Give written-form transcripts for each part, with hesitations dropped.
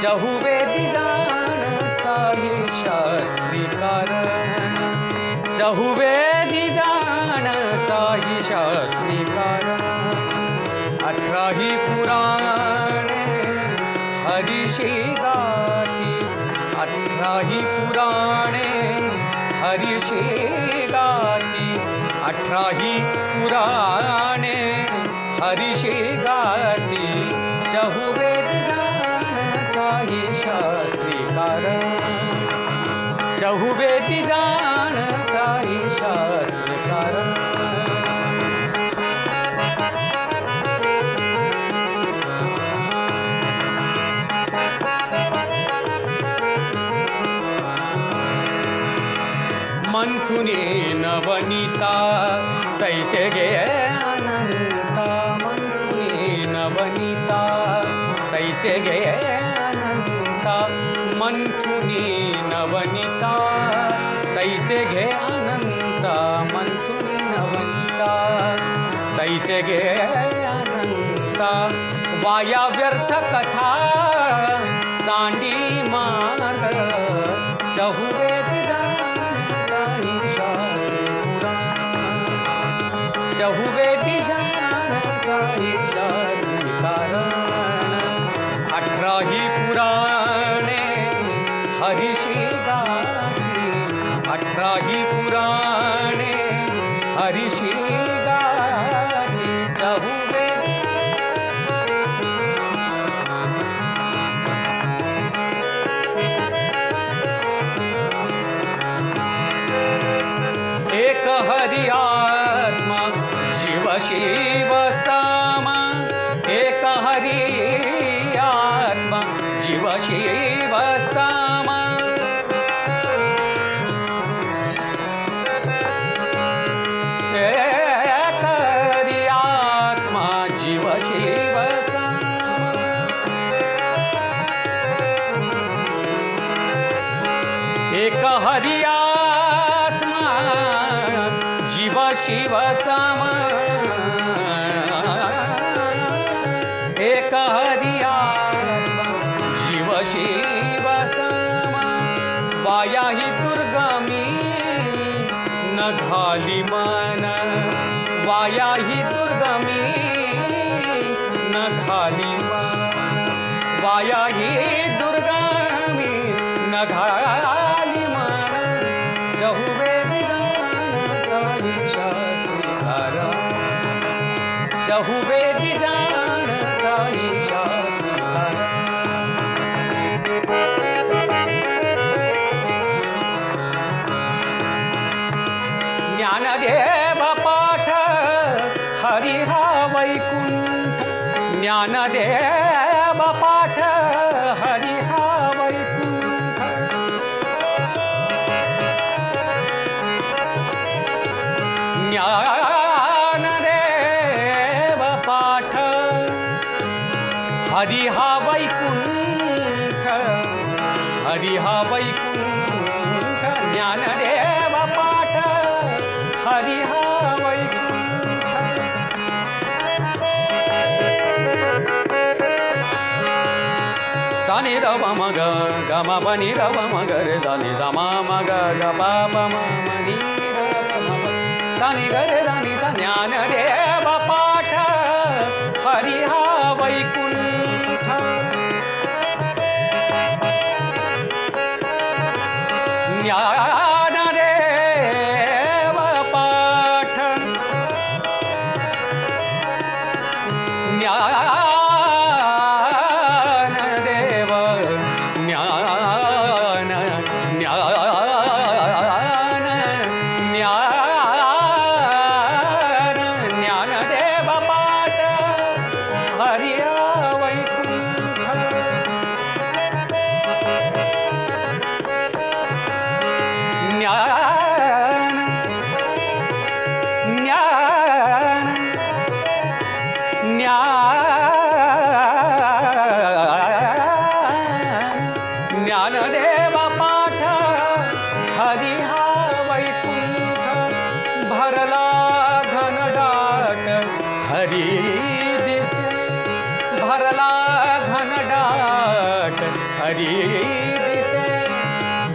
चहुवेदी जाण साई शास्त्री कारण, चहुवेदी जाण साई शास्त्री कारण. 18ही पुराणे हरीशी गाती, 18ही पुराणे हरीशी गाती, 18ही पुराणे हरीशी गाती. चहुवेदी जाण साई शास्त्री कारण, चहुवेदी जाण साई शास्त्री कारण. मंथुनी नवनीता तैसे गे अनंता, मंथुनी नवनीता तैसे गे अनंता, मंथुनी नवनीता तैसे घे अनंता, मंथुनी नवनीता तैसे घे अनंता. वाया व्यर्थ कथा सांडी मार्ग, चहुवेदी चहुवेदी जाण साई शास्त्री कारण. 18ही पुराणे हरीशी गाती, 18ही पुराणे हरीशी गाती. चहुवेदी एक हरि आत्मा शिव शिव सामा, एक हरि आत्मा शिव शिव सामा. एक हरि आत्मा शिव शिव सामा, एक हरि आत्मा शिव शिव समा, एक हरि आत्मा शिव शिव समा. वायाही दुर्गमी न घाली मन, वायाही दुर्गमी न घाली मन, वायाही दुर्गमी न घाली मन. चहुवेदी साई शास्त्री कारण, चहुवेदी जाण साई शास्त्री कारण. ज्ञानदेव पाठ हरी हा वैकुंठ, ज्ञानदेव पाठ हरी हा वैकुंठ. ज्ञानदेव पाठ हरि हा वैकुंठ, हरि हा वैकुंठ. ज्ञानदेव पाठ हरि हा वैकुंठ. सा नि ध प म ग ग म प नि ध प म ग रे ध नि ध म म ग ग प प म म नि ध प म प सा नि ग रे ध नि सा. ज्ञानदेव पाठ हरि हा वैकुंठ, ज्ञानदेव पाठ, ज्ञानदेव ज्ञान ज्ञान ज्ञान हरी दिसे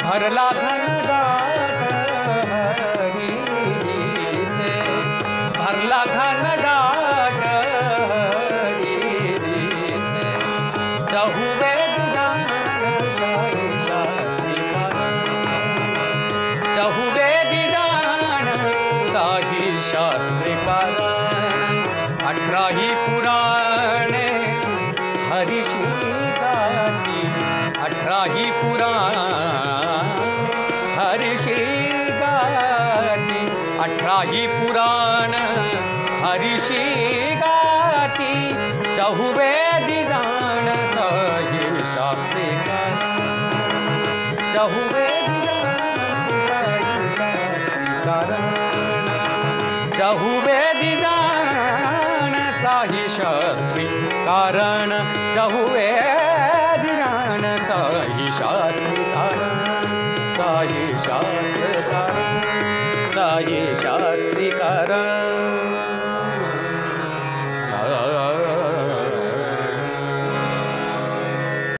भरला घनदाट हरी दिसे भरला घनदाट हरी दिसे चहुवे चहुवे दिदान साही शास्त्री कारण 18ही पुराणे हरीशी गाती 18ही पुराण हरीशी गाती 18ही पुराण हरीशी गाती चहुवे दिदान साही शास्त्री चहुवे चहुवे दिदान साही शास्त्री कारण चहुवे दिदान साही शास्त्री कारण साही शास्त्री कारण साही शास्त्री कारण